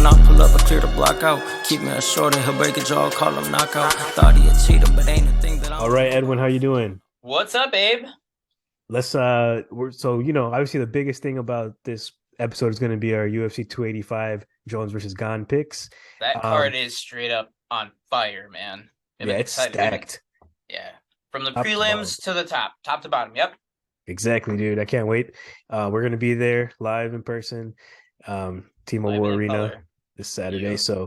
When I pull up, I clear the block out. Keep me a short and he'll break a jaw, call him knockout. Thought he a cheater, but ain't a thing that I'm. All right, Edwin, how you doing? What's up, Abe? Let's obviously the biggest thing about this episode is going to be our UFC 285 Jones versus Gane picks. That card is straight up on fire, man. Yeah, it's stacked. Yeah. From the Top to prelims to the top to bottom. Yep. Exactly, dude. I can't wait. We're going to be there live in person, T-Mobile Live in Arena color. this Saturday. Yeah.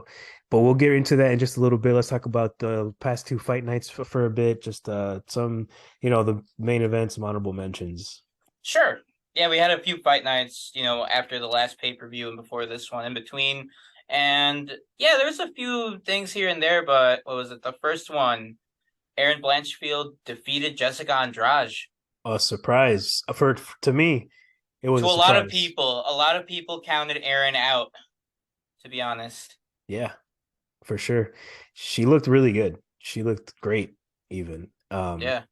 But we'll get into that in just a little bit. Let's talk about the past two fight nights for a bit. Just some, the main events, some honorable mentions. Sure. Yeah, we had a few fight nights, after the last pay-per-view and before this one in between. And yeah, there's a few things here and there, but what was it? The first one, Erin Blanchfield defeated Jessica Andrade. A surprise to me. It was To a a lot of surprise. people. A lot of people counted Erin out, to be honest. Yeah, for sure. She looked really good. She looked great, even. Yeah.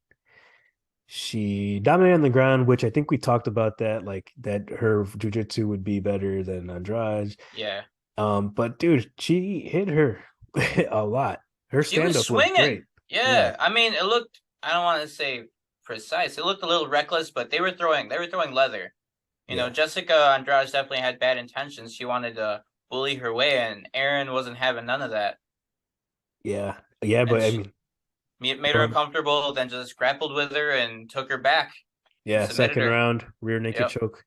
She dominated on the ground, which I think we talked about that, like that her jujitsu would be better than Andrade. Yeah. But dude, she hit her a lot. Her She was stand-up was swinging. great. Yeah. I mean, it looked, I don't want to say precise. It looked a little reckless, but they were throwing leather. Jessica Andrade definitely had bad intentions. She wanted to bully her way, and Erin wasn't having none of that. Yeah. Yeah, but I mean, made her uncomfortable, then just grappled with her and took her back. yeah, second her. round, rear naked choke.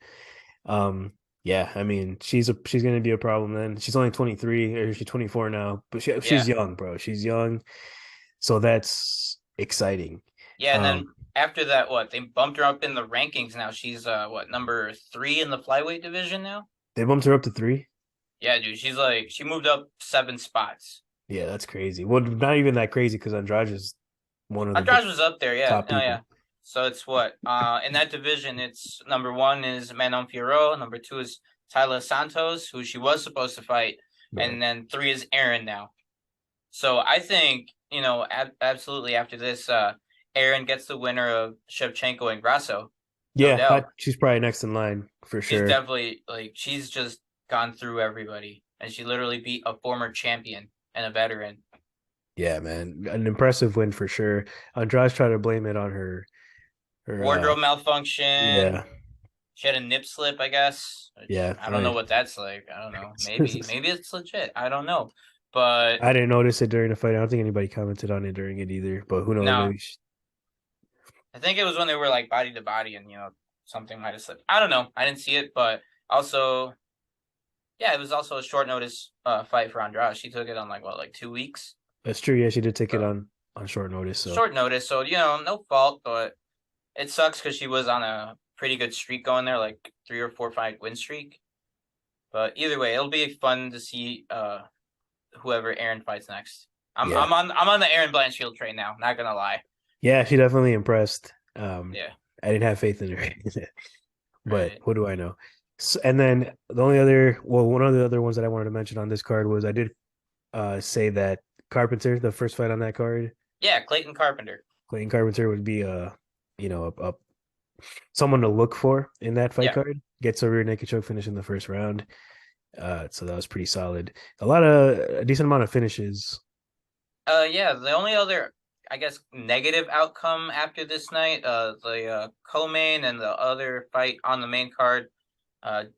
Yeah, I mean, she's gonna be a problem then. She's only 23, or she's 24 now, but she's young, bro. She's young. So that's exciting. Yeah, and then after that, they bumped her up in the rankings now. She's number 3 in the flyweight division now? They bumped her up to 3? Yeah, dude. She moved up 7 spots. Yeah, that's crazy. Well, not even that crazy because Andrade is one of the Andrade was up there, yeah. top people. Yeah. So it's in that division, it's number 1 is Manon Fiorot, number 2 is Tyler Santos, who she was supposed to fight, Right. And then 3 is Erin now. So I think, absolutely after this, Erin gets the winner of Shevchenko and Grasso. Yeah, she's probably next in line for sure. She's definitely, she's just gone through everybody, and she literally beat a former champion and a veteran. Yeah, man, an impressive win for sure. Andrade tried to blame it on her wardrobe malfunction. Yeah, she had a nip slip, I guess. Yeah, I don't know what that's like. I don't know. Maybe it's legit. I don't know, but I didn't notice it during the fight. I don't think anybody commented on it during it either. But who knows? No. Maybe I think it was when they were body to body, and something might have slipped. I don't know. I didn't see it, but also, yeah, it was also a short notice fight for Andrade. She took it on 2 weeks. That's true. Yeah, she did take it on short notice. Short notice, so no fault, but it sucks because she was on a pretty good streak going there, 3 or 4 fight win streak. But either way, it'll be fun to see whoever Erin fights next. I'm on the Erin Blanchfield train now. Not gonna lie. Yeah, she definitely impressed. Yeah, I didn't have faith in her, but right. What do I know? So, and then one of the other ones that I wanted to mention on this card was I did say that Carpenter, the first fight on that card. Yeah, Clayton Carpenter. Clayton Carpenter would be someone to look for in that fight card. Gets a rear naked choke finish in the first round. So that was pretty solid. A decent amount of finishes. Yeah, the only other, I guess, negative outcome after this night, the co-main and the other fight on the main card,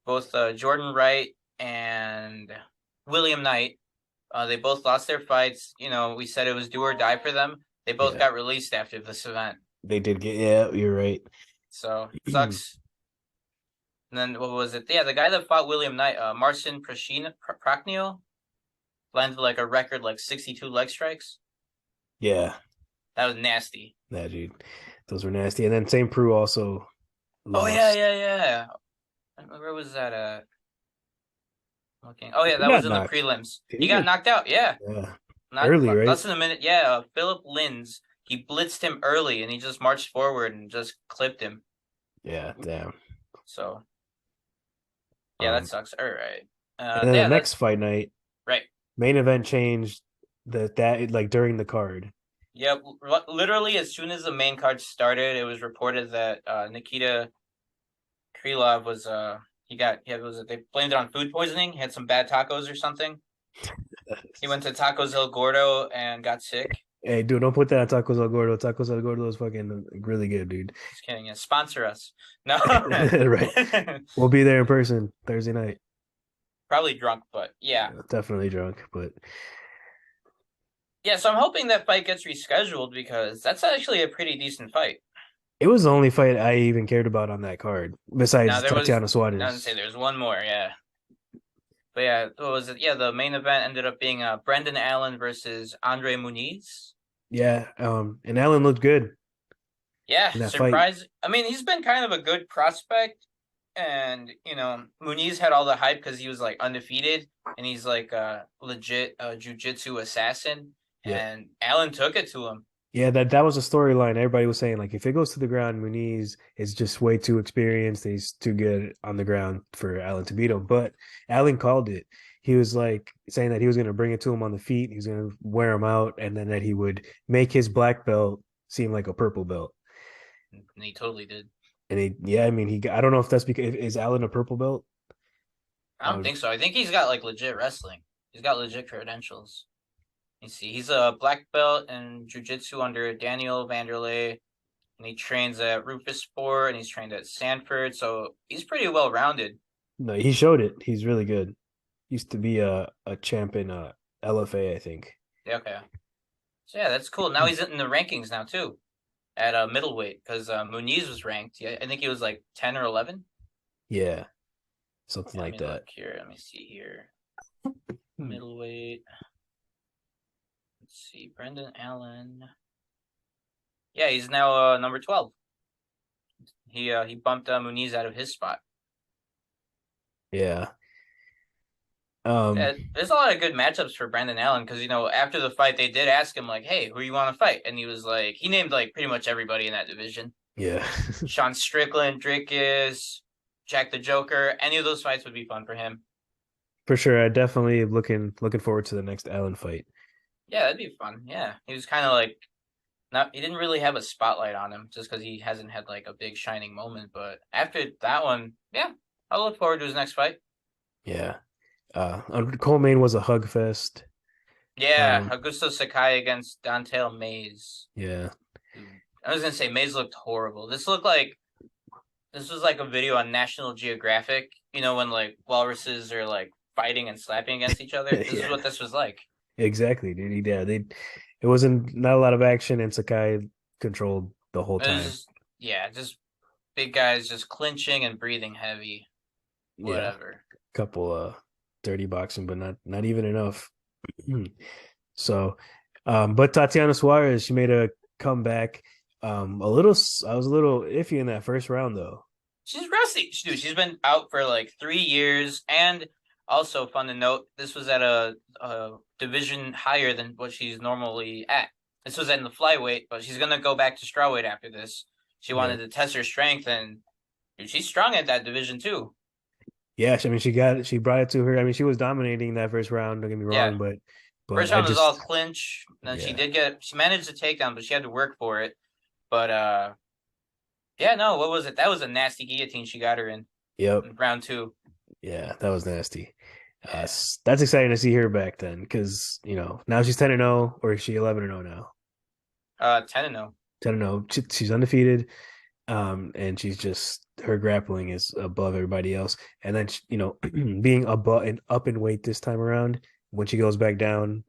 both Jordan Wright and William Knight, they both lost their fights. We said it was do or die for them. They both got released after this event. They did you're right. So, sucks. And then, what was it? Yeah, the guy that fought William Knight, Marcin Prachnio, landed a record 62 leg strikes. Yeah. That was nasty. Yeah, dude. Those were nasty. And then St. Preux also lost. Oh, yeah. Where was that at? Okay. Oh, yeah, that was in the prelims. He got knocked out, yeah. Early, right? Less than a minute. Yeah, Philip Lins. He blitzed him early, and he just marched forward and just clipped him. Yeah, damn. So, yeah, that sucks. All right. And then the next fight night, right? Main event changed that during the card. Yep, literally as soon as the main card started, it was reported that Nikita Krylov was was it they blamed it on food poisoning? He had some bad tacos or something. He went to Tacos El Gordo and got sick. Hey, dude, don't put that on Tacos El Gordo. Tacos El Gordo is fucking really good, dude. Just kidding. Yeah, sponsor us. No. Right. We'll be there in person Thursday night. Probably drunk, but yeah. Definitely drunk, but yeah. So I'm hoping that fight gets rescheduled because that's actually a pretty decent fight. it was the only fight I even cared about on that card, besides Tatiana Suarez. I didn't say there's one more, yeah. But yeah, what was it? Yeah, the main event ended up being Brendan Allen versus Andre Muniz. Yeah, and Allen looked good. Yeah, surprise. I mean, he's been kind of a good prospect, and Muniz had all the hype because he was like undefeated, and he's like a legit jiu-jitsu assassin, and Allen took it to him. Yeah, that was a storyline. Everybody was saying, like, if it goes to the ground, Muniz is just way too experienced. He's too good on the ground for Allen to beat him. But Allen called it. He was like saying that he was going to bring it to him on the feet. He was going to wear him out, and then that he would make his black belt seem like a purple belt. And he totally did. And I don't know if that's because is Allen a purple belt? I don't think so. I think he's got like legit wrestling. He's got legit credentials. You see, he's a black belt in jiu-jitsu under Daniel Vanderlei, and he trains at Rufus Sport, and he's trained at Sanford, so he's pretty well-rounded. No, he showed it. He's really good. Used to be a champ in LFA, I think. Yeah, okay. So yeah, that's cool. Now he's in the rankings now too, at middleweight, because Muniz was ranked. Yeah, I think he was like 10 or 11. Yeah, something like that. Here, let me see here. Middleweight. Let's see, Brendan Allen. Yeah, he's now number 12. He bumped Muniz out of his spot. Yeah. There's a lot of good matchups for Brendan Allen because after the fight they did ask him like, "Hey, who you want to fight?" And he was like, he named like pretty much everybody in that division. Yeah. Sean Strickland, Dricus, Jack the Joker. Any of those fights would be fun for him. For sure, I definitely looking forward to the next Allen fight. Yeah, that'd be fun. Yeah, he was kind of like he didn't really have a spotlight on him just because he hasn't had like a big shining moment. But after that one, yeah, I'll look forward to his next fight. Yeah. Coleman was a hug fest. Yeah, Augusto Sakai against Don'Tale Mayes. Yeah. I was gonna say Mayes looked horrible. This was like a video on National Geographic, when like walruses are like fighting and slapping against each other. This is what this was like. Exactly, dude. It wasn't not a lot of action, and Sakai controlled the whole time. Just big guys just clinching and breathing heavy. Whatever. Couple dirty boxing, but not even enough. So, but Tatiana Suarez, she made a comeback. I was a little iffy in that first round though. She's rusty. She's been out for like 3 years, and also fun to note, this was at a division higher than what she's normally at. This was in the flyweight, but she's gonna go back to strawweight after this. She wanted to test her strength, and she's strong at that division too. Yeah, I mean, she brought it to her. I mean, she was dominating that first round. Don't get me wrong, but first round was all clinch. And she managed the takedown, but she had to work for it. But what was it? That was a nasty guillotine she got her in. Yep. In round 2. Yeah, that was nasty. That's exciting to see her back then, because now she's 10-0, or is she 11-0 now? 10-0. 10-0. She's undefeated. And she's just, her grappling is above everybody else. And then being up in weight this time around, when she goes back down,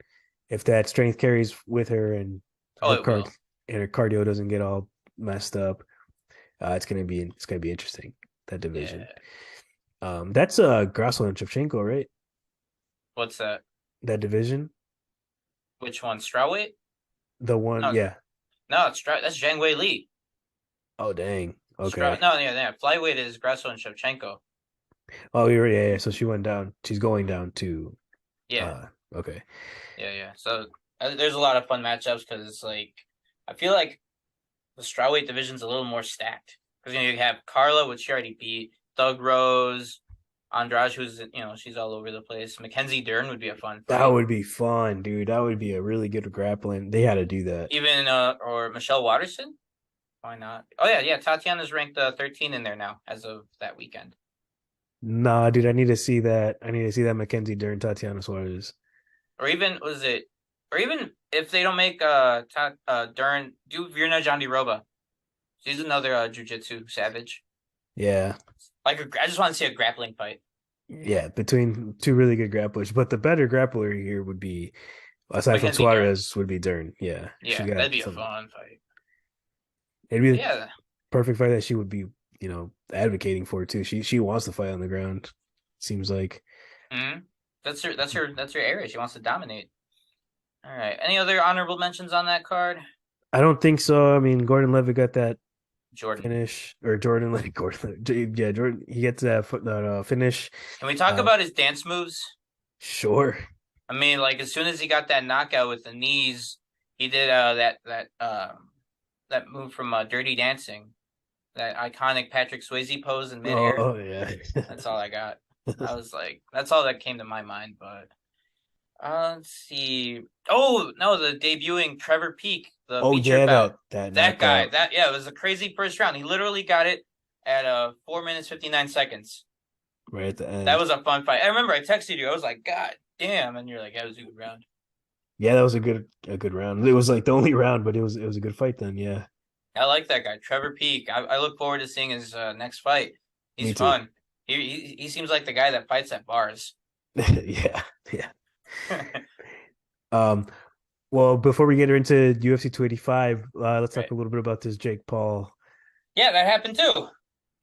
if that strength carries with her and her cardio doesn't get all messed up, it's gonna be interesting, that division. That's Grasso and Shevchenko, right? What's that? That division? Which one? Strawweight? The one, no, yeah. No, that's Zhang Wei Li. Oh dang. Okay. Flyweight is Grasso and Shevchenko. Oh, yeah. So she went down. She's going down to. Yeah. Okay. Yeah. So there's a lot of fun matchups because it's like I feel like the strawweight division's a little more stacked because you have Carla, which she already beat, Thug Rose, Andrade, who's she's all over the place. Mackenzie Dern would be a fun fight. That would be fun, dude. That would be a really good grappling. They had to do that. Even or Michelle Watterson. Why not? Oh yeah. Tatiana's ranked 13 in there now as of that weekend. Nah, dude, I need to see that. I need to see that Mackenzie during Tatiana Suarez. Or even was it? Or even if they don't make Dern do Virna Jandiroba. She's another jujitsu savage. Yeah. Like I just want to see a grappling fight. Yeah, between two really good grapplers. But the better grappler here would be, aside from Mackenzie Dern. Suarez, would be Dern. Yeah. She Yeah, got that'd be a some. fun fight. It'd be But the yeah. perfect fight that she would be, advocating for too. She wants to fight on the ground. Seems like. Mm-hmm. That's her area. She wants to dominate. All right. Any other honorable mentions on that card? I don't think so. I mean, Gordon Levitt got that Jordan. finish, or Jordan, like Gordon. Yeah, Jordan. He gets that finish. Can we talk Uh, about his dance moves? sure. I mean, like as soon as he got that knockout with the knees, he did that move from Dirty Dancing, that iconic Patrick Swayze pose in midair. Oh yeah. That's all I got. I was like, that's all that came to my mind. But let's see. Oh no, the debuting Trevor Peak, the Oh feature yeah, bout. that That guy, knockout it was a crazy first round. He literally got it at 4 minutes 59 seconds. right at the That end. was a fun fight. I remember I texted you. I was like, God damn, and you're like, yeah, it was a good round. Yeah, that was a good round. It was like the only round, but it was a good fight then. Yeah, I like that guy, Trevor Peak. I look forward to seeing his next fight. He's me too. fun. He seems like the guy that fights at bars. Yeah, yeah. Um, well, before we get into UFC 285, let's talk Right. a little bit about this Jake Paul. Yeah, that happened too.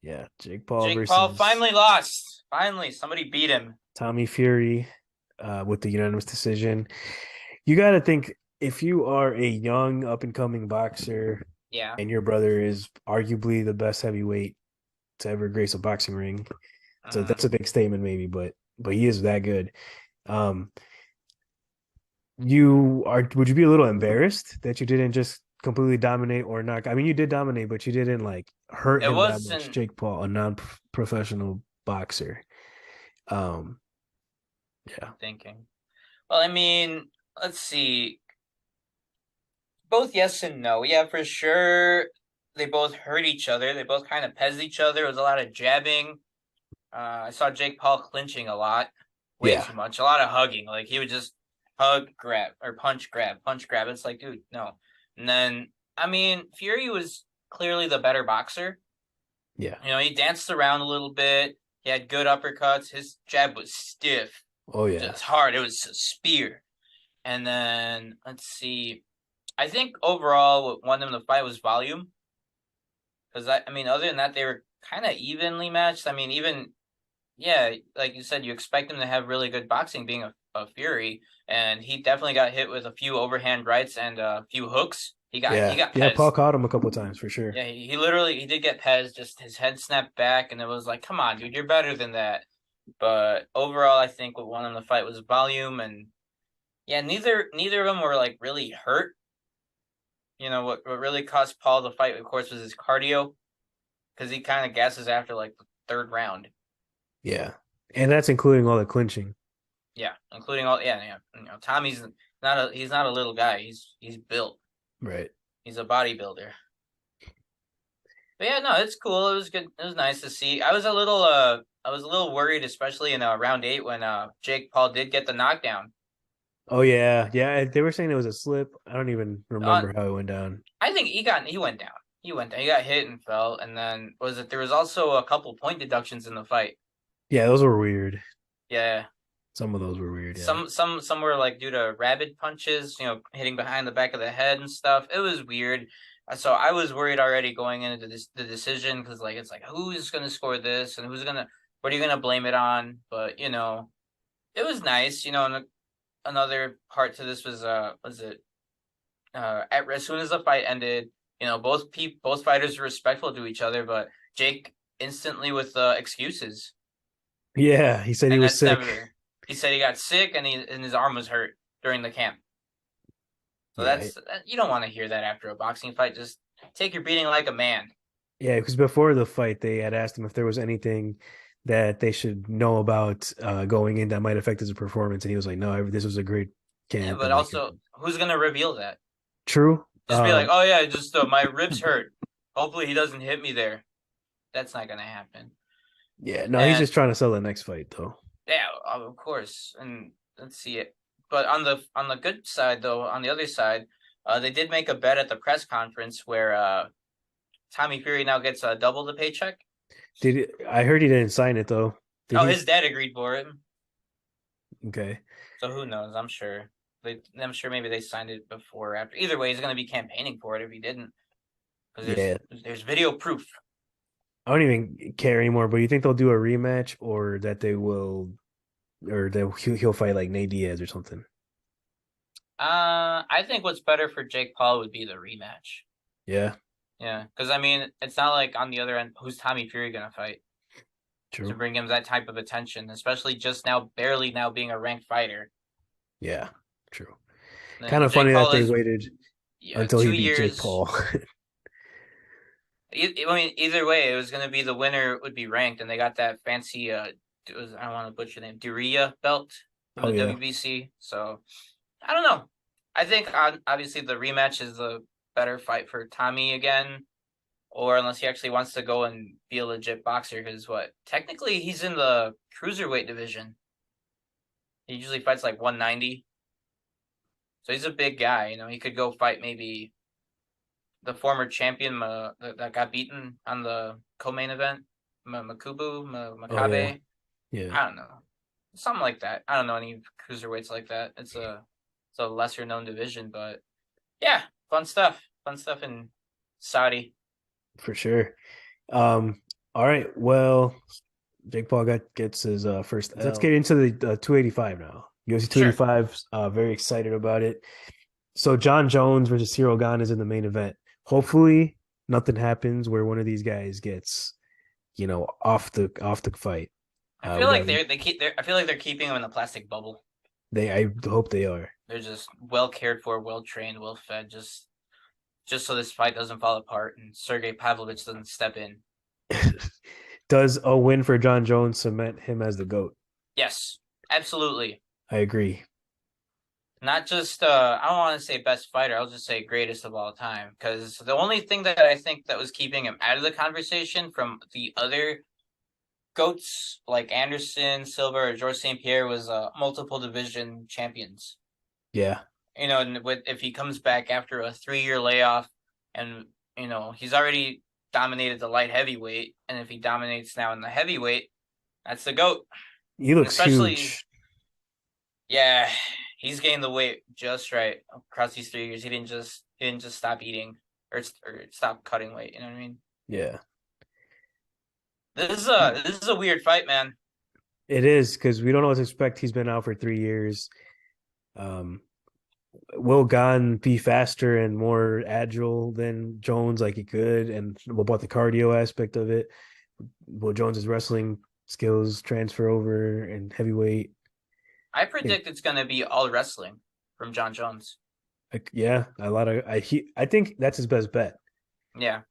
Yeah, Jake Paul Jake Paul versus finally lost. Finally, somebody beat him. Tommy Fury, with the unanimous decision. You got to think, if you are a young up and coming boxer Yeah. and your brother is arguably the best heavyweight to ever grace a boxing ring. So Uh, that's a big statement, maybe, but he is that good. Um, would you be a little embarrassed that you didn't just completely dominate or not? I mean, you did dominate, but you didn't like hurt it him that much. wasn't Jake Paul, a non-professional boxer. Um, yeah, thinking. Well, I mean, let's see. Both yes and no. Yeah, for sure. They both hurt each other. They both kind of pezzed each other. It was a lot of jabbing. I saw Jake Paul clinching a lot, way yeah, too much. A lot of hugging. Like he would just hug, grab, or punch, grab, punch, grab. It's like, dude, no. And then, I mean, Fury was clearly the better boxer. yeah. He danced around a little bit. He had good uppercuts. His jab was stiff, Oh yeah, just hard. It was a spear. And then let's see. I think overall, what won them the fight was volume. Because I mean, other than that, they were kind of evenly matched. I mean, even yeah, like you said, you expect him to have really good boxing, being a Fury, and he definitely got hit with a few overhand rights and a few hooks. He yeah, got yeah. Paul pezzed. caught him a couple times for sure. Yeah, he literally he did get pezzed. Just his head snapped back, and it was like, come on, dude, you're better than that. But overall, I think what won him the fight was volume, and yeah, neither of them were like really hurt. What really caused Paul the fight, of course, was his cardio, because he kind of gasses after like the third round. Yeah, and that's including all the clinching. Yeah, including all yeah. Tommy's he's not a little guy. He's built. Right. He's a bodybuilder. But yeah, no, it's cool. It was good. It was nice to see. I was a little worried, especially in round 8 when Jake Paul did get the knockdown. Oh yeah, yeah. They were saying it was a slip. I don't even Uh, remember how it went down. I think he went down. He went down. He got hit and fell, and then there was also a couple point deductions in the fight. Yeah, those were weird. Yeah. Some of those were weird. Yeah. Some were like due to rabbit punches, hitting behind the back of the head and stuff. It was weird. So I was worried already going into the decision, because like it's like, who's gonna score this and what are you gonna blame it on? But it was nice. And another part to this was it as soon as the fight ended, both fighters were respectful to each other, but Jake instantly with excuses, Yeah, he said he and was that's sick. never. He said he got sick and his arm was hurt during the camp. So Yeah, you don't want to hear that after a boxing fight. Just take your beating like a man. yeah. Because before the fight, they had asked him if there was anything that they should know about going in that might affect his performance, and he was like, "No, this was a great Yeah, camp." but And like, also, who's gonna reveal that? true. Just be like, oh yeah, just my ribs hurt. Hopefully he doesn't hit me there. That's not gonna happen. Yeah, no, he's And just trying to sell the next fight though. yeah, of course. And let's see it. But on the good side though, on the other side, they did make a bet at the press conference where Tommy Fury now gets double the paycheck. I heard he didn't sign it though. Did Oh, he? his dad agreed for it. Okay. So who knows? I'm sure maybe they signed it before or after. Either way, he's going to be campaigning for it if he didn't, because Yeah. there's video proof. I don't even care anymore, but you think they'll do a rematch or that he'll fight like Nate Diaz or something? I think what's better for Jake Paul would be the rematch. Yeah, Yeah, because I mean, it's not like on the other end, who's Tommy Fury gonna fight to true. bring him that type of attention, especially just now, barely now being a ranked fighter. Yeah, true. Kind And of Jake funny that Paul they is waited yeah until he two beat Jake years. Paul. I mean, either way, it was gonna be the winner would be ranked, and they got that fancy I don't want to butcher the name, Duria belt from Oh the yeah, WBC. So I don't know. I think obviously the rematch is the better fight for Tommy again, or unless he actually wants to go and be a legit boxer, because what technically he's in the cruiserweight division. He usually fights like 190, so he's a big guy. You know, he could go fight maybe the former champion that got beaten on the co-main event, oh yeah, Makabe. yeah, I don't know, something like that. I don't know any cruiserweights like that. It's a lesser known division, but yeah, fun stuff. Fun stuff in Saudi. for sure. All right. Well, Jake Paul gets his first. Let's get into the 285 now. UFC Sure. 285. Very excited about it. So Jon Jones versus Ciryl Gane is in the main event. Hopefully, nothing happens where one of these guys gets, off the fight. I feel We like got I feel like they're keeping them in a plastic bubble. I hope they are. They're just well cared for, well trained, well fed, just so this fight doesn't fall apart and Sergey Pavlovich doesn't step in. Does a win for Jon Jones cement him as the GOAT? Yes, absolutely. I agree. Not just I don't want to say best fighter, I'll just say greatest of all time. Because the only thing that I think that was keeping him out of the conversation from the other goats like Anderson, Silva, or George St. Pierre was multiple division champions. Yeah. You know, and if he comes back after a 3 year layoff, and you know he's already dominated the light heavyweight, and if he dominates now in the heavyweight, that's the goat. He And looks especially, huge. yeah, he's gained the weight just right across these 3 years. He didn't just stop eating or stop cutting weight. You know what I mean? Yeah. This is a weird fight, man. It is because we don't know what to expect. He's been out for 3 years. Um, will Gon be faster and more agile than Jones like he could? And what about the cardio aspect of it? Will Jones's wrestling skills transfer over and heavyweight? I I think predict it's gonna be all wrestling from Jon Jones. yeah, a lot of I think that's his best bet. Yeah.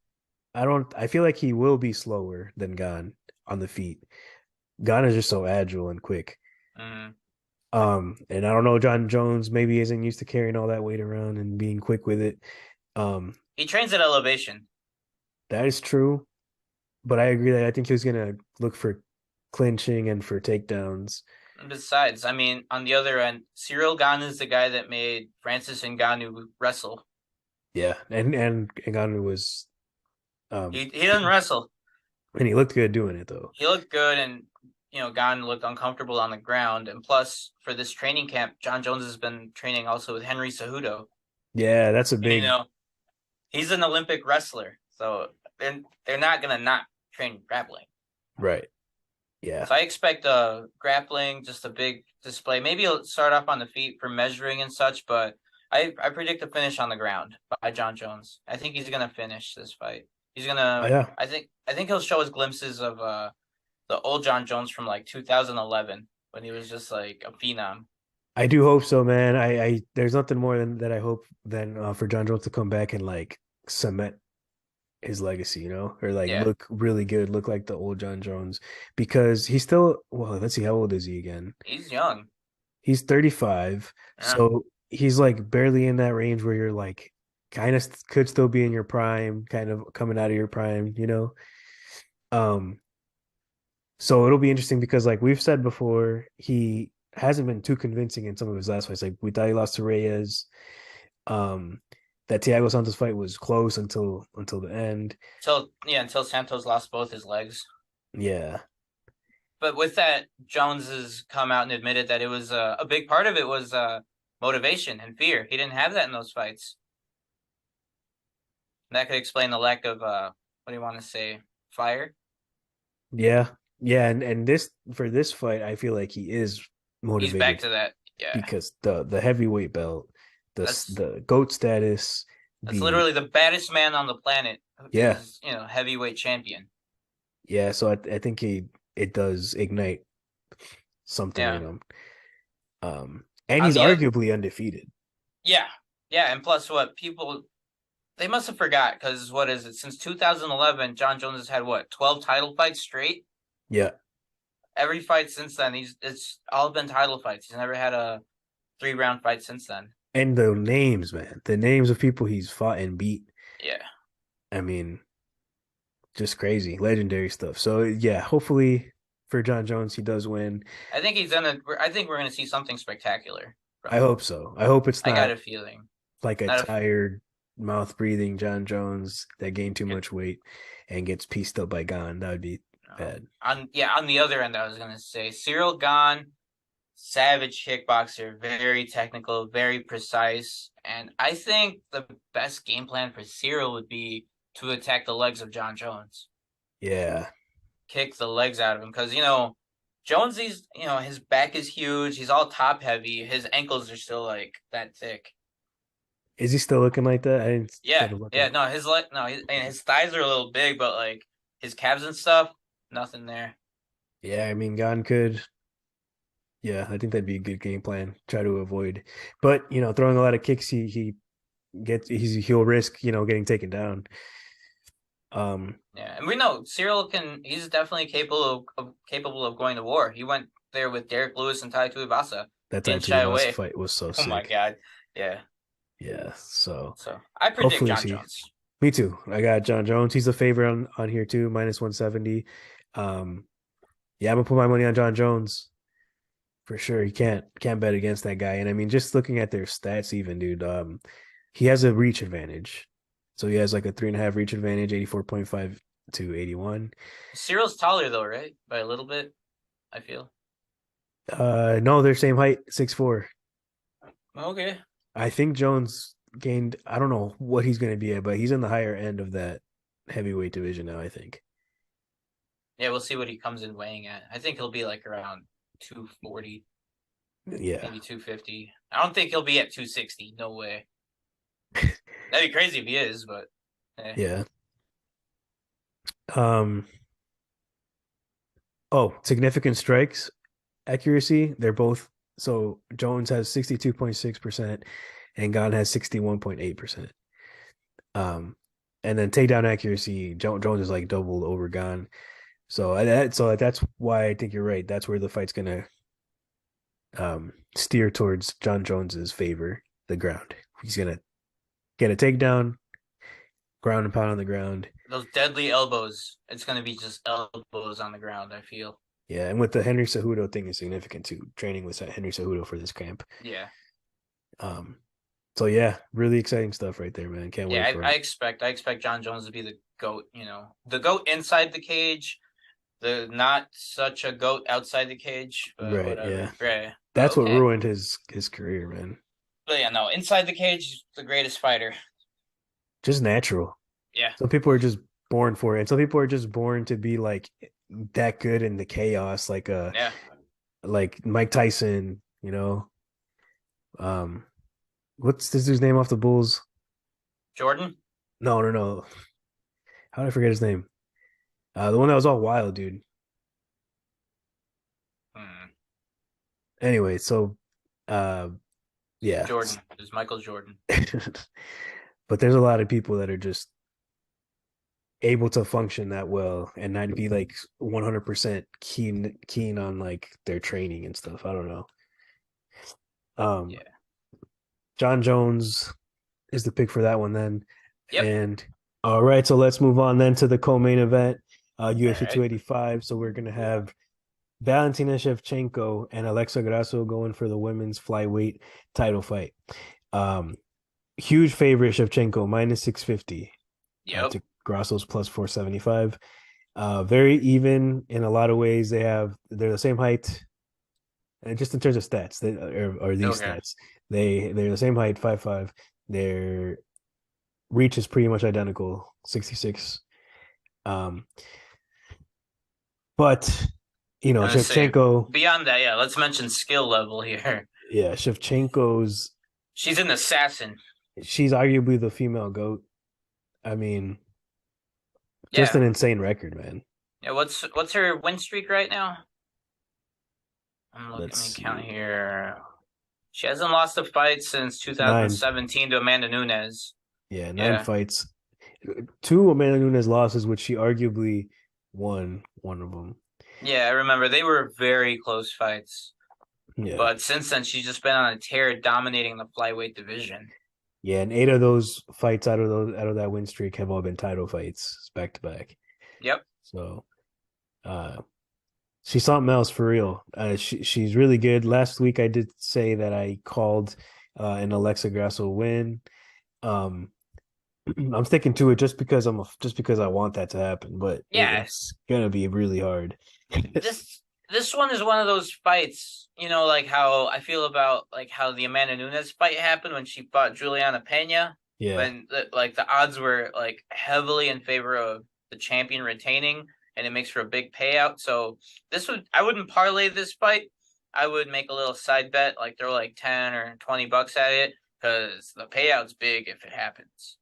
I feel like he will be slower than Gon on the feet. Gon is just so agile and quick. Mm-hmm. And I don't know, Jon Jones maybe isn't used to carrying all that weight around and being quick with it. He trains at elevation. That is true, but I agree that I think he was gonna look for clinching and for takedowns. And besides, I mean, on the other end, Ciryl Gane is the guy that made Francis Ngannou wrestle. Yeah, and Ngannou was He doesn't wrestle. and he looked good doing it though. He looked good, and you know, Gane looked uncomfortable on the ground. And plus, for this training camp, Jon Jones has been training also with Henry Cejudo. Yeah, that's a You big know, he's an Olympic wrestler, so they're not gonna not train grappling. right. Yeah. So I expect grappling, just a big display. Maybe he'll start off on the feet for measuring and such, but I predict a finish on the ground by Jon Jones. I think he's gonna finish this fight. He's Oh, gonna. yeah. I think he'll show us glimpses of the old Jon Jones from like 2011 when he was just like a phenom. I do hope so, man. I there's nothing more than that I hope than for Jon Jones to come back and like cement his legacy, or like Yeah, look really good, look like the old Jon Jones because he's still, well, let's see, how old is he again? he's young. He's 35. Yeah. So he's like barely in that range where you're like kind of could still be in your prime, kind of coming out of your prime. Um So it'll be interesting because, like we've said before, he hasn't been too convincing in some of his last fights. Like we thought he lost to Reyes. Um, that Thiago Santos fight was close until the end. Until Santos lost both his legs. Yeah, But with that, Jones has come out and admitted that it was a big part of it was motivation and fear. He didn't have that in those fights. And that could explain the lack of what do you want to say, fire. yeah, yeah. And this for this fight, I feel like he is He's back motivated to that. Yeah, because the heavyweight belt, that's the GOAT status, that's the literally the baddest man on the planet. yeah, Is heavyweight champion. yeah. So I think it does ignite something in Yeah. him. And On he's the other, arguably undefeated. yeah, yeah, and plus what people they must have forgot because what is it? Since 2011, Jon Jones has had what 12 title fights straight. Yeah. Every fight since then, it's all been title fights. He's never had a 3-round fight since then. And the names, man, the names of people he's fought and beat. Yeah. I mean, just crazy, legendary stuff. So yeah, hopefully for Jon Jones, he does win. I think we're gonna see something spectacular. I hope so. I hope it's I got not a feeling. like a Not a, tired, mouth breathing Jon Jones that gained too much weight and gets pieced up by Gane. That would be bad. on the other end, I was gonna say Ciryl Gane, savage kickboxer, very technical, very precise, and I think the best game plan for Ciryl would be to attack the legs of Jon Jones. Yeah. Kick the legs out of him because Jones, his back is huge. He's all top heavy. His ankles are still like that thick. Is he still looking like that? I didn't Yeah, take a look yeah. at No, his thighs are a little big, but like his calves and stuff, nothing there. Yeah, I mean, Gane could. Yeah, I think that'd be a good game plan. Try to avoid, but throwing a lot of kicks, he'll risk getting taken down. Yeah, and we know He's definitely capable of going to war. He went there with Derek Lewis and Tai Tuivasa. That Didn't Tai shy Tuivasa away. fight was so Oh my sick. god. Yeah. Yeah, so So I predict hopefully Jon Jones. Me too. I got Jon Jones. He's a favorite on here too, -170. Yeah, I'm gonna put my money on Jon Jones for sure. You can't bet against that guy. And I mean, just looking at their stats, even dude, he has a reach advantage. So he has like a 3.5 reach advantage, 84.5 to 81. Cyril's taller though, right? By a little bit, I feel. No, they're same height, 6'4". Okay. I think Jones gained. I don't know what he's gonna be at, but he's in the higher end of that heavyweight division now, I think. Yeah, we'll see what he comes in weighing at. I think he'll be like around 240. Yeah. Maybe 250. I don't think he'll be at 260. No way. That'd be crazy if he is, but Yeah. Oh, significant strikes accuracy. They're both so Jones has 62.6% and Gane has 61.8%. And then takedown accuracy, Jones is like doubled over Gane. So that's why I think you're right. That's where the fight's gonna steer towards Jon Jones's favor, the ground. He's gonna get a takedown, ground and pound on the ground. those deadly elbows, it's going to be just elbows on the ground, I feel. Yeah, and with the Henry Cejudo thing is significant too. Training with Henry Cejudo for this camp. Yeah. So yeah, really exciting stuff right there, man. Can't wait for it. I expect Jon Jones to be the GOAT, the GOAT inside the cage, the not such a GOAT outside the cage, but right, whatever. yeah. Right. That's what ruined his career, man. But yeah, no, inside the cage, the greatest fighter. Just natural. Yeah. Some people are just born for it. And some people are just born to be like that good in the chaos, like like Mike Tyson, What's this dude's name off the Bulls? Jordan? No. How did I forget his name? The one that was all wild, dude. Anyway, so yeah. Jordan. There's Michael Jordan. But there's a lot of people that are just able to function that well and not be like 100% keen on like their training and stuff. I don't know. Yeah. Jon Jones is the pick for that one then. Yep. And all right, so let's move on then to the co-main event. UFC right. 285. So we're gonna have Valentina Shevchenko and Alexagrasso going for the women's flyweight title fight. Um, Huge favorite Shevchenko minus 650 Yep. to Grasso's plus 475. Very even in a lot of ways. They're the same height, and just in terms of stats, they are these Okay. stats. They're the same height, 5'5". Their reach is pretty much identical, 66. Um, but I'm gonna say Shevchenko, beyond that, yeah. Let's mention skill level here. yeah, Shevchenko's She's an assassin. she's arguably the female GOAT. I mean, just Yeah. an insane record, man. Yeah. What's her win streak right now? I'm looking. Let's Let me count see. here. She hasn't lost a fight since It's nine. 2017 to Amanda Nunes. Yeah, nine Yeah. fights. Two Amanda Nunes losses, which she arguably won one of them. Yeah, I remember they were very close fights. Yeah. But since then, she's just been on a tear, dominating the flyweight division. Yeah, and 8 of those fights out of that win streak have all been title fights back to back. Yep. So she's something else for real. She's really good. Last week I did say that I called an Alexa Grasso win. Um I'm sticking to it just because I want that to happen, but Yeah. it's gonna be really hard. This one is one of those fights, like how I feel about like how the Amanda Nunes fight happened when she fought Juliana Pena, Yeah. when the odds were like heavily in favor of the champion retaining, and it makes for a big payout. So I wouldn't parlay this fight. I would make a little side bet, like throw like 10 or $20 at it, because the payout's big if it happens.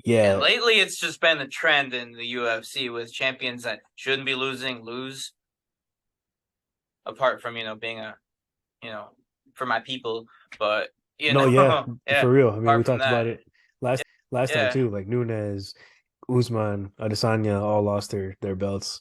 Yeah. And lately, it's just been a trend in the UFC with champions that shouldn't be losing lose. Apart from being for my people, but No, yeah, yeah. for real. I mean, we Apart from talked about that, it last time yeah, too. Like Nunes, Usman, Adesanya all lost their belts.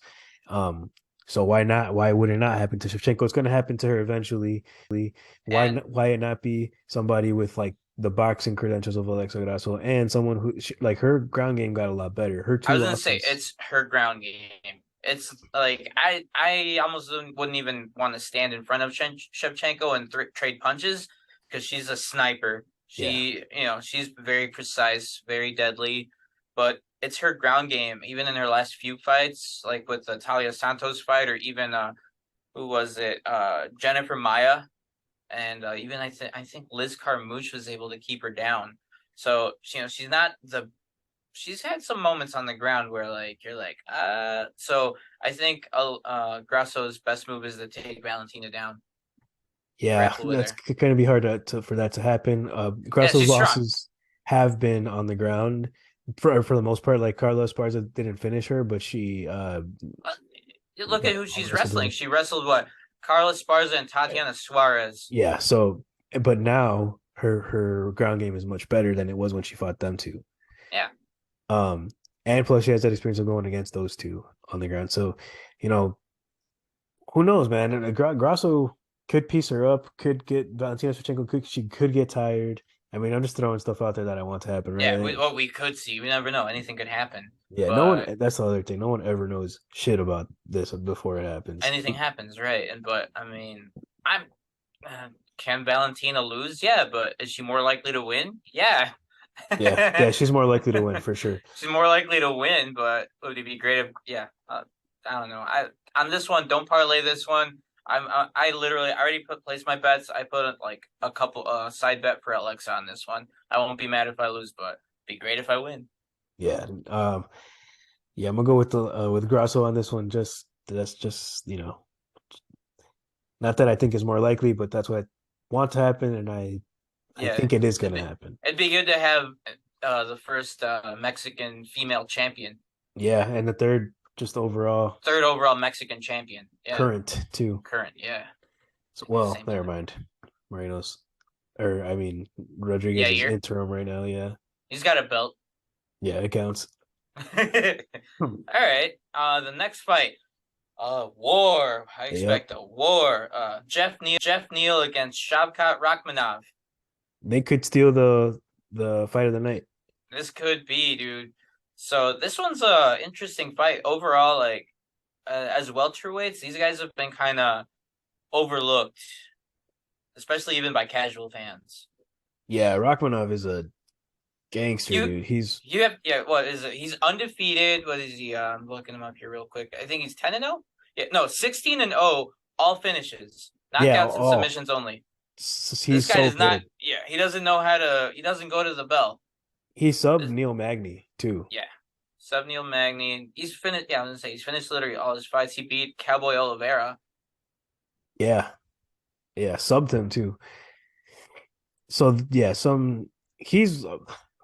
So why not? Why would it not happen to Shevchenko? It's going to happen to her eventually. and Why it not be somebody with like the boxing credentials of Alexa Grasso and someone who like her ground game got a lot better. Her I two was gonna say losses. it's her ground game. It's like I almost wouldn't even want to stand in front of Shevchenko and trade punches because she's a sniper. Yeah. She's very precise, very deadly, but it's her ground game. Even in her last few fights, like with the Talia Santos fight, or even who was it? Jennifer Maya, and even I think Liz Carmouche was able to keep her down. So she's not the she's had some moments on the ground where like you're like so I think Grasso's best move is to take Valentina down, Yeah, grapple with that's her. going to be hard for that to happen. Yeah, Grasso's she's strong. losses have been on the ground for the most part. Like Carla Esparza didn't finish her, but she Look at got who she's wrestled wrestling. in. She wrestled what? Carla Esparza and Tatiana Suarez. Yeah, so but now her ground game is much better than it was when she fought them two. Yeah. Um, and plus she has that experience of going against those two on the ground. So, you know, who knows, man? And Grasso could piece her up, could get Valentina Shevchenko, she could get tired. I mean, I'm just throwing stuff out there that I want to happen, Yeah, right? what we could see. We never know. Anything could happen. Yeah, no But one. That's the other thing. No one ever knows shit about this before it happens. anything happens, right? But I mean, can Valentina lose? Yeah, but is she more likely to win? Yeah. Yeah, she's more likely to win for sure. She's more likely to win, but would it be great if? Yeah, I don't know. On this one, don't parlay this one. I literally already placed my bets. I put like a couple side bet for Alexa on this one. I won't be mad if I lose, but it'd be great if I win. Yeah, yeah, I'm gonna go with Grasso on this one. That's just not that I think is more likely, but that's what I want to happen, and I Yeah, think it is gonna happen. it'd be good to have the first Mexican female champion, Yeah, and the third overall third overall Mexican champion. Yeah, current too. current. Yeah. So, well, Same never time. mind. Moreno's, or I mean, Yeah, Rodriguez is interim right now. Yeah, he's got a belt. yeah, it counts. All right. The next fight. War. I expect a war. Jeff Neal against Shavkat Rakhmonov. They could steal the fight of the night. This could be, dude. So this one's a interesting fight overall. Like as welterweights, these guys have been kind of overlooked, especially even by casual fans. Yeah, Rachmanov is a gangster, dude. You have what is it? He's undefeated. What is he? I'm looking him up here real quick. I think he's 10-0. Yeah, no, 16-0, all finishes, yeah, knockouts and submissions only. He's This guy so does good. not. Yeah, he doesn't know how to. He doesn't go to the bell. He subbed Neil Magny too. Yeah, sub Neil Magny. He's finished. Yeah, I was gonna say he's finished literally all his fights. He beat Cowboy Oliveira. Yeah, yeah, subbed him too. So yeah, he's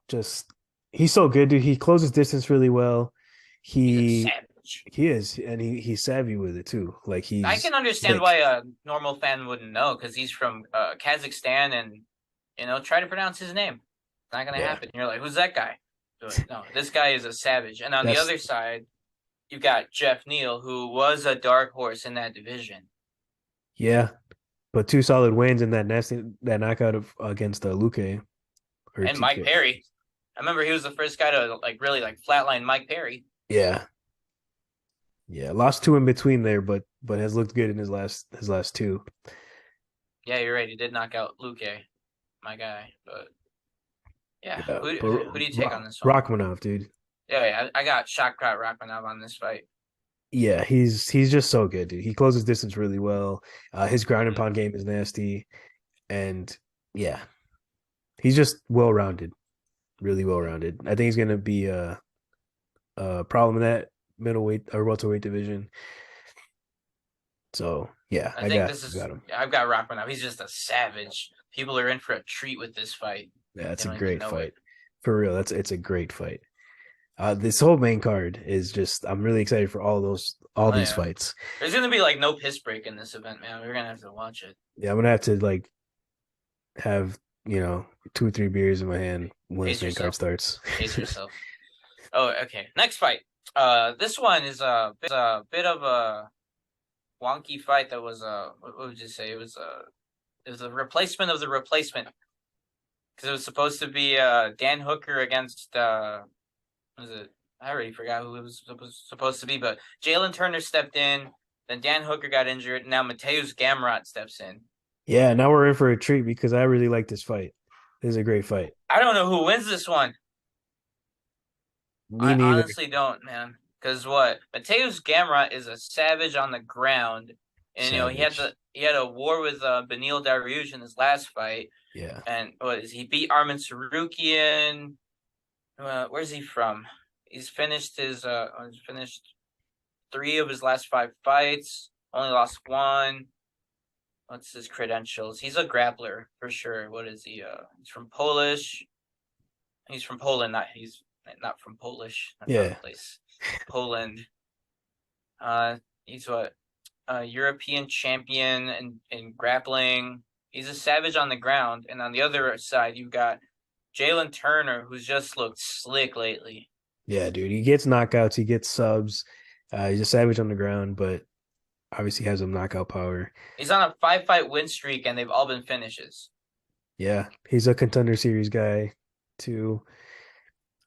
just he's so good, dude. He closes distance really well. He's a He savage. he is, and he's savvy with it too. Like I he's can understand slick. why a normal fan wouldn't know because he's from Kazakhstan, and try to pronounce his name. It's not gonna Yeah, happen. You're like, who's that guy? But no, this guy is a savage. And on the that's other side, you've got Jeff Neal, who was a dark horse in that division. yeah. But two solid wins in that knockout of against Luke or And Mike TK. Perry. I remember he was the first guy to really flatline Mike Perry. Yeah, yeah. Lost two in between there, but has looked good in his last two. Yeah, you're right. He did knock out Luke, my guy. But yeah, Yeah, who do you take on this one? Rachmanov, dude. Yeah, I got Shotcraft Rachmanov on this fight. Yeah, he's just so good, dude. He closes distance really well. His ground and pound game is nasty, and yeah, he's just well rounded, really well rounded. I think he's gonna be a problem in that middleweight or welterweight division. So yeah, I think got him. I've got Rachmanov. He's just a savage. People are in for a treat with this fight. Yeah, it's They a don't even great know fight. it. For real, it's a great fight. This whole main card is just I'm really excited for all these Yeah. fights. There's gonna be no piss break in this event, man. We're gonna have to watch it. Yeah, I'm gonna have to have 2 or 3 beers in my hand when this main card starts. Pace yourself. Oh, okay. Next fight. This one is a bit of a wonky fight. That was what would you say? It was a replacement of the replacement because it was supposed to be Dan Hooker against was it? I already forgot who it was supposed to be, but Jalen Turner stepped in. Then Dan Hooker got injured. Now Mateusz Gamrot steps in. Yeah, now we're in for a treat because I really like this fight. This is a great fight. I don't know who wins this one. Me I neither. honestly don't, man. Because what Mateusz Gamrot is a savage on the ground, and he had a war with Beneil Dariush in his last fight. Yeah. And he beat Arman Sarukian. Where's he from? He's finished his he's finished 3 of his last 5 fights. Only lost 1. What's his credentials? He's a grappler for sure. What is he? He's from Polish. He's from Poland. He's not from Polish. That's not a place. Poland. He's European champion in grappling. He's a savage on the ground. And on the other side, you've got Jalen Turner, who's just looked slick lately. Yeah, dude. He gets knockouts. He gets subs. He's a savage on the ground, but obviously has some knockout power. He's on a 5-fight win streak, and they've all been finishes. Yeah, he's a contender series guy too.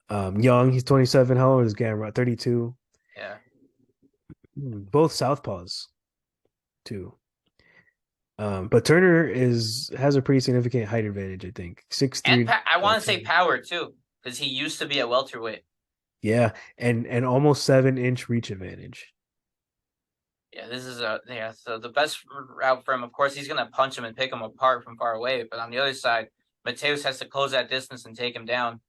Young, he's 27. How old is Gamrot? 32. Yeah. Both southpaws too. But Turner has a pretty significant height advantage, I think. 6'3". And I want to say power too, because he used to be a welterweight. Yeah, and almost 7-inch reach advantage. Yeah, this is so the best route for him. Of course, he's gonna punch him and pick him apart from far away. But on the other side, Mateusz has to close that distance and take him down.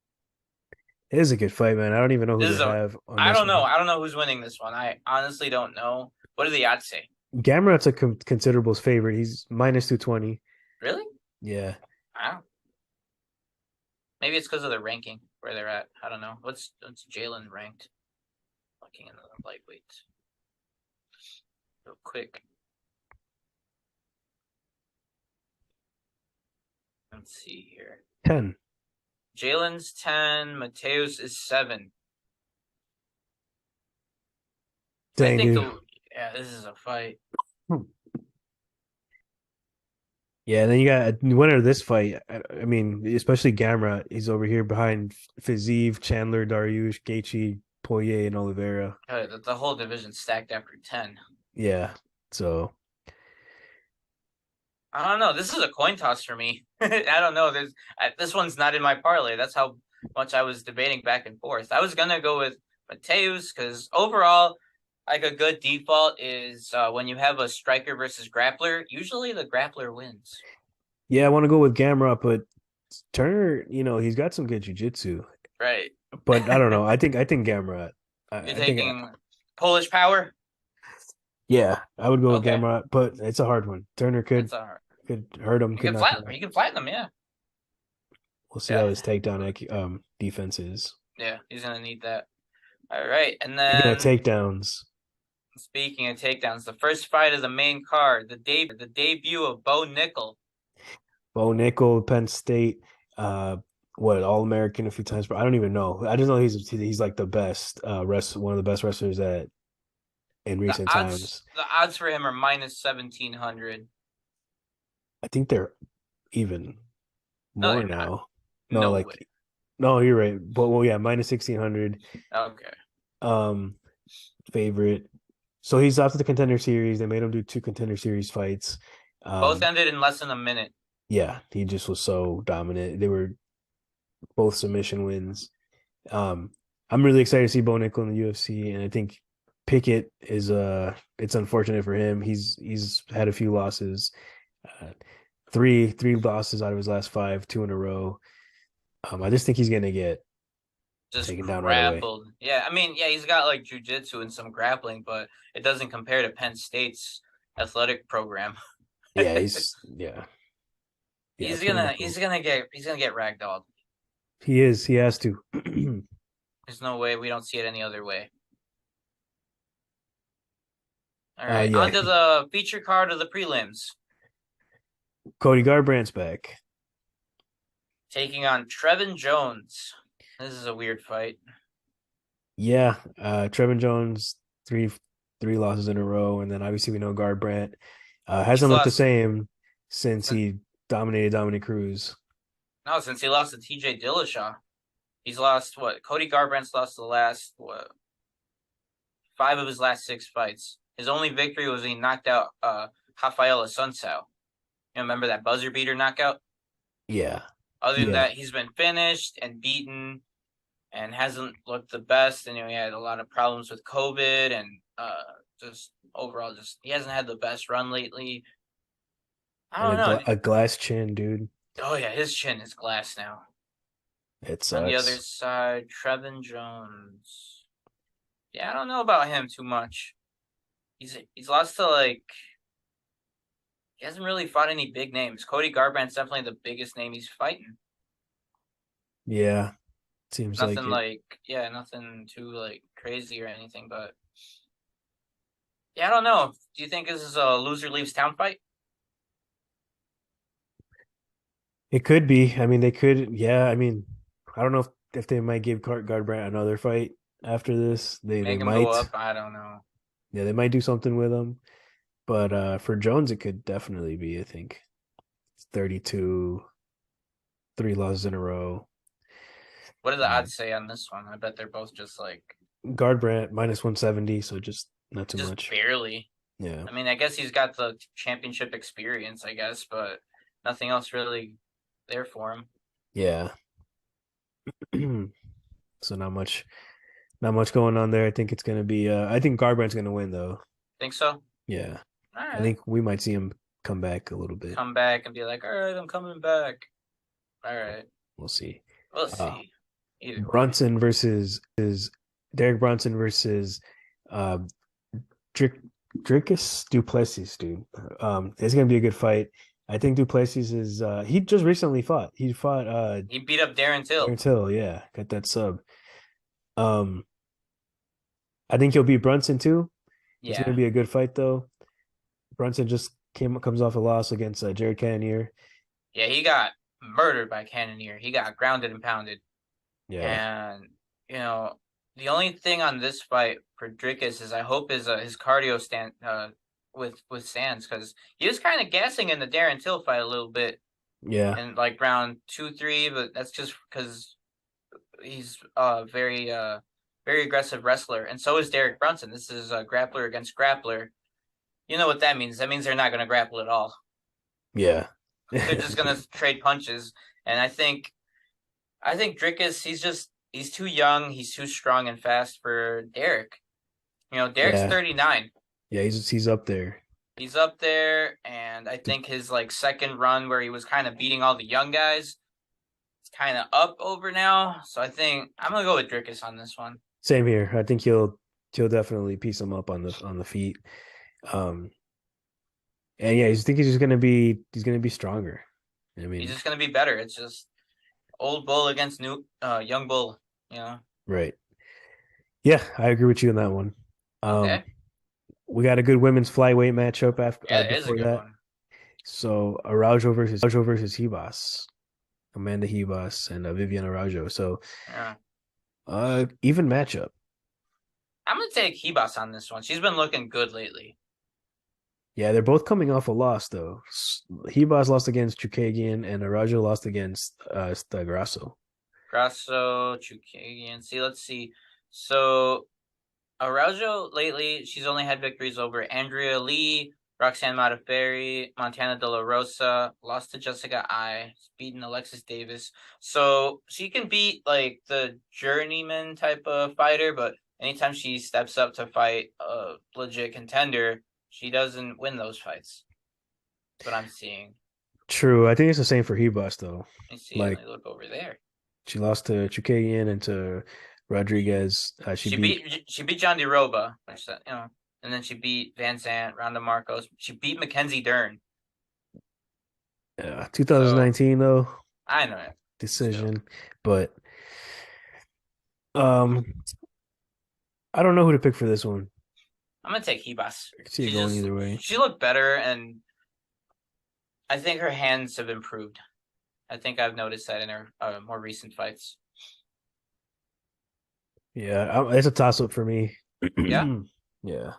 It is a good fight, man. I don't even know who they have. I don't know. I don't know who's winning this one. I honestly don't know. What do the odds say? Gamrot's a considerable favorite. He's minus 220. Really? Yeah. Wow. Maybe it's because of the ranking where they're at. I don't know. What's Jalen ranked? Looking in the lightweight. Real quick. Let's see here. 10. Jalen's 10. Mateusz is 7. Dang, I think dude. this is a fight. Yeah, and then you got a winner of this fight. I mean, especially Gamrot. He's over here behind Fiziev, Chandler, Dariush, Gaethje, Poirier, and Oliveira. The whole division stacked after 10. Yeah, so I don't know. This is a coin toss for me. I don't know. This one's not in my parlay. That's how much I was debating back and forth. I was gonna go with Mateus because overall, like a good default is when you have a striker versus grappler. Usually, the grappler wins. yeah, I want to go with Gamrot, but Turner, he's got some good jiu-jitsu. Right. But I don't know. I think Gamrot. You're I think taking Polish power. yeah, I would go with Okay, Gamrot, but it's a hard one. Turner it's a hard. could hurt him, You could can knock him flatten. out. You can flatten them. Yeah. We'll see how Yeah. his takedown defense is. Yeah. He's gonna need that. All right, and Speaking of then takedowns, speaking of takedowns, the first fight of the main card, the debut of Bo Nickel. Bo Nickel, Penn State, what All-American a few times, but I don't even know. I just know he's like the best one of the best wrestlers in recent times. The odds for him are minus 1,700. I think they're even No, more they're not. now. No like way. no, you're right. But well, yeah, minus 1,600. Okay. Favorite. So he's after the Contender Series. They made him do 2 Contender Series fights. Both ended in less than a minute. Yeah, he just was so dominant. They were both submission wins. I'm really excited to see Bo Nickel in the UFC, and I think Pickett is it's unfortunate for him. He's had a few losses, three losses out of his last 5, 2 in a row. I just think he's gonna get Just taken down right away. grappled. Yeah, I mean, yeah, he's got like jujitsu and some grappling, but it doesn't compare to Penn State's athletic program. Yeah, yeah. He's Bo gonna Nickel. he's gonna get ragdolled. He is. He has to. There's no way we don't see it any other way. All right, Yeah. on to the feature card of the prelims. Cody Garbrandt's back. Taking on Trevin Jones. This is a weird fight. Yeah, Trevin Jones, three losses in a row, and then obviously we know Garbrandt hasn't looked the same since he dominated Dominic Cruz. No, since he lost to TJ Dillashaw. He's lost what? Cody Garbrandt's lost the last 5 of his last 6 fights. His only victory was when he knocked out Rafael Assunção. You remember that buzzer beater knockout? Yeah. Other than that, he's been finished and beaten and hasn't looked the best. And he had a lot of problems with COVID and just overall, he hasn't had the best run lately. I don't know. A glass chin, dude. Oh yeah, his chin is glass now. It sucks. On the other side, Trevin Jones. Yeah, I don't know about him too much. He's lost to he hasn't really fought any big names. Cody Garbrandt's definitely the biggest name he's fighting. Yeah. Seems nothing nothing too crazy or anything, but yeah, I don't know. Do you think this is a loser leaves town fight? It could be. I mean, they could. Yeah, I mean, I don't know if they might give Garbrandt another fight after this. They Make him might go up. I don't know. Yeah, they might do something with him. But for Jones, it could definitely be. I think it's 32, 3 losses in a row. What do the odds say on this one? I bet they're both just Garbrandt minus 170, so just not too much. Barely. Yeah. I mean, I guess he's got the championship experience, I guess, but nothing else really there for him. Yeah. So not much going on there. I think it's gonna be I think Garbrandt's gonna win though. Think so? Yeah. All right. I think we might see him come back a little bit. Come back and be like, all right, I'm coming back. All right. We'll see. Either Brunson versus Derek Brunson versus Dricus Duplessis, dude. It's gonna be a good fight. I think Duplessis is he just recently fought. He beat up Darren Till. Darren Till, yeah. Got that sub. I think he'll beat Brunson too. Yeah. It's gonna be a good fight though. Brunson just comes off a loss against Jared Cannonier. Yeah, he got murdered by Cannonier. He got grounded and pounded. Yeah. And the only thing on this fight for Dricus is I hope his cardio with Sands, because he was kind of gassing in the Darren Till fight a little bit. Yeah. In like round 2, 3, but that's just because he's very aggressive wrestler, and so is Derek Brunson. This is a grappler against grappler. You know what that means? That means they're not going to grapple at all. Yeah. They're just going to trade punches. And I think Drickus, he's too young. He's too strong and fast for Derek. You know, Derek's 39. Yeah, he's up there. He's up there, and I think his like second run where he was kind of beating all the young guys, it's kind of over now. So I think I'm gonna go with Drickus on this one. Same here. I think he'll definitely piece him up on the feet. And yeah, I think he's gonna be stronger. I mean, he's just gonna be better. It's just old bull against new young bull, you know. Right. Yeah, I agree with you on that one. Okay. We got a good women's flyweight matchup after Yeah, it is a before good that. one. So Araujo versus Ribas, Amanda Ribas and Vivian Araujo. So even matchup. I'm gonna take Ribas on this one. She's been looking good lately. Yeah, they're both coming off a loss though. Ribas lost against Chukagian and Araujo lost against Grasso. Grasso, Chukagian. Let's see. So Araujo lately, she's only had victories over Andrea Lee, Roxanne Modafferi, Montana De La Rosa, lost to Jessica Ai, beaten Alexis Davis. So she can beat like the journeyman type of fighter, but anytime she steps up to fight a legit contender, she doesn't win those fights. That's what I'm seeing. True. I think it's the same for Ribas though. Let me see. Let me look over there. She lost to Chukagian and to Rodriguez. She beat John DeRoba, which and then she beat Van Zandt, Ronda Marcos. She beat Mackenzie Dern. 2019 though. I know it. Decision, but I don't know who to pick for this one. I'm gonna take Ribas. I can see it going either way. She looked better, and I think her hands have improved. I think I've noticed that in her more recent fights. Yeah, it's a toss-up for me. Yeah? Yeah.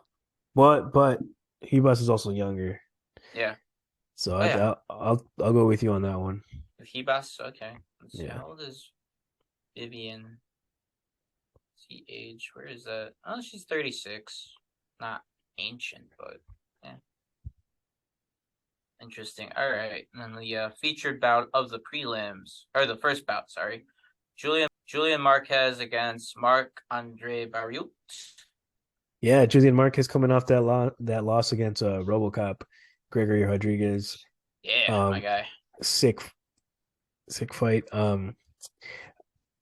But Ribas is also younger. Yeah. So I'll go with you on that one. Ribas, okay. Let's see, Yeah. how old is Vivian? See age. Where is that? Oh, she's 36. Not ancient, but yeah. Interesting. All right. And then the featured bout of the prelims, or the first bout, sorry. Julian Marquez against Marc-Andre Barriault. Yeah, Julian Marquez coming off that loss against RoboCop, Gregory Rodriguez. Yeah, my guy. Sick fight.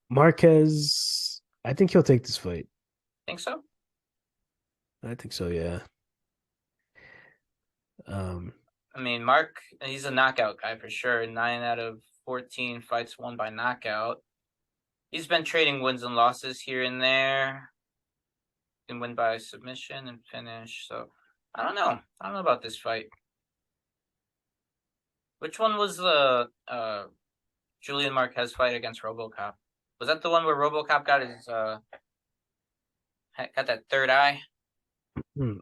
Marquez, I think he'll take this fight. Think so? I think so, yeah. I mean, Mark, he's a knockout guy for sure. 9 out of 14 fights won by knockout. He's been trading wins and losses here and there. Can win by submission and finish. So I don't know. I don't know about this fight. Which one was the Julian Marquez fight against RoboCop? Was that the one where RoboCop got his got that third eye?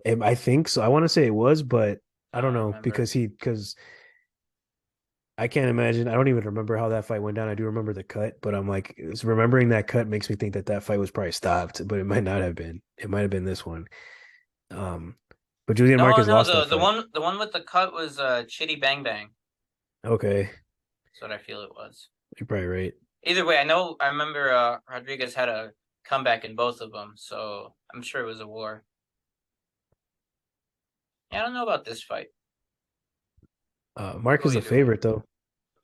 I think so. I want to say it was, but I don't know because I can't imagine. I don't even remember how that fight went down. I do remember the cut, but I'm like, remembering that cut makes me think that fight was probably stopped, but it might not have been. It might have been this one. But Julian Marquez lost that fight. The one with the cut was Chitty Bang Bang. Okay, that's what I feel it was. You're probably right. Either way, I remember Rodriguez had a comeback in both of them, so I'm sure it was a war. Yeah, I don't know about this fight. Mark is a favorite, though.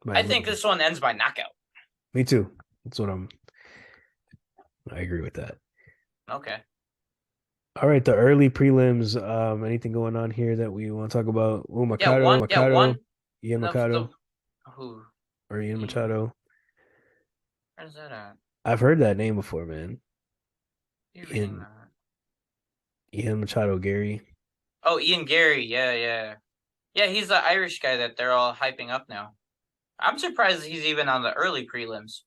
I think this one ends by knockout. Me too. I agree with that. Okay. All right, the early prelims. Anything going on here that we want to talk about? Oh, Ian Machado. Who? Or Ian Machado. Where's that at? I've heard that name before, man. Ian Machado, Gary. Oh, Ian Gary. Yeah. Yeah, he's the Irish guy that they're all hyping up now. I'm surprised he's even on the early prelims.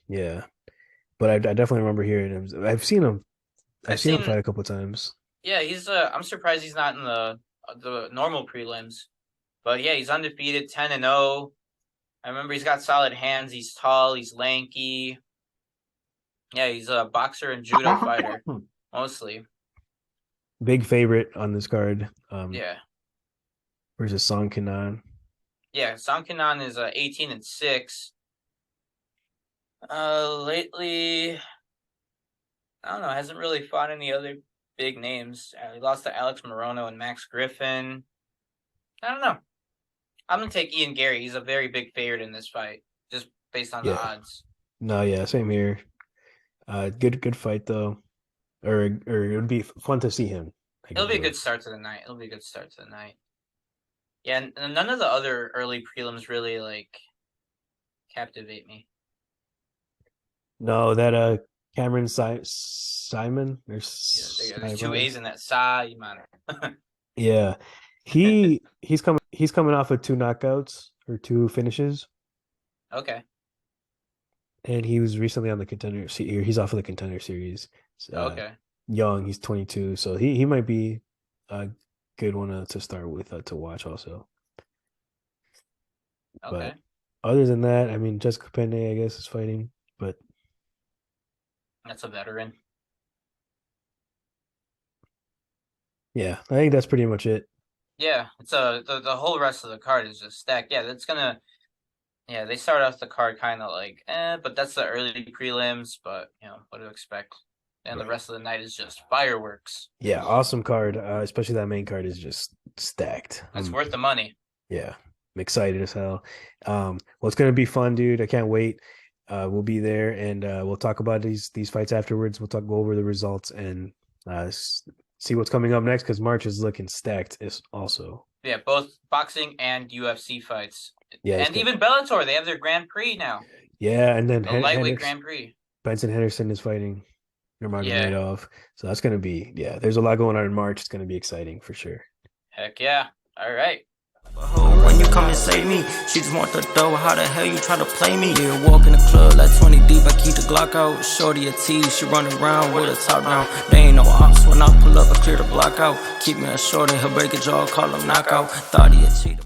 Yeah. But I definitely remember hearing him. I've seen him fight a couple of times. Yeah, he's I'm surprised he's not in the normal prelims. But yeah, he's undefeated, 10-0. I remember he's got solid hands. He's tall. He's lanky. Yeah, he's a boxer and judo fighter mostly. Big favorite on this card. Yeah, Versus Song Kenan. yeah. Song Kenan is 18-6. Lately, I don't know. Hasn't really fought any other big names. He lost to Alex Morono and Max Griffin. I don't know. I'm gonna take Ian Gary. He's a very big favorite in this fight, just based on the odds. No, yeah, same here. Good fight though, or it would be fun to see him. It'll be a good start to the night. Yeah, and none of the other early prelims really like captivate me. No, Cameron Simon or there's 2 A's in that Simon. Yeah, he's coming off of 2 knockouts or 2 finishes. Okay. And he was recently on the contender. He's off of the contender series. Okay. Young, he's 22, so he might be a good one to start with to watch also. Okay. But other than that, I mean, Jessica Penne, I guess, is fighting, but that's a veteran. Yeah, I think that's pretty much it. Yeah, it's the whole rest of the card is just stacked. Yeah, they start off the card kind of like, but that's the early prelims, but what to expect. And the rest of the night is just fireworks. Yeah, awesome card. Especially that main card is just stacked. It's worth the money. Yeah, I'm excited as hell. Well, it's gonna be fun, dude. I can't wait. We'll be there, and we'll talk about these fights afterwards. We'll go over the results and see what's coming up next, because March is looking stacked. Is also both boxing and UFC fights. Yeah, and even Bellator, they have their Grand Prix now. Yeah, and then the lightweight Grand Prix. Benson Henderson is fighting Nurmagomedov. So that's gonna be there's a lot going on in March. It's gonna be exciting for sure. Heck yeah! All right. When you come and save me, she just want the dough. How the hell you try to play me? Yeah, walk in the club like 20 deep. I keep the Glock out. Shorty a T, she running around with a top down. They ain't no ops when I pull up. I clear the block out. Keep me a shorty, he'll break a jaw, call him knockout. Thought he a cheater.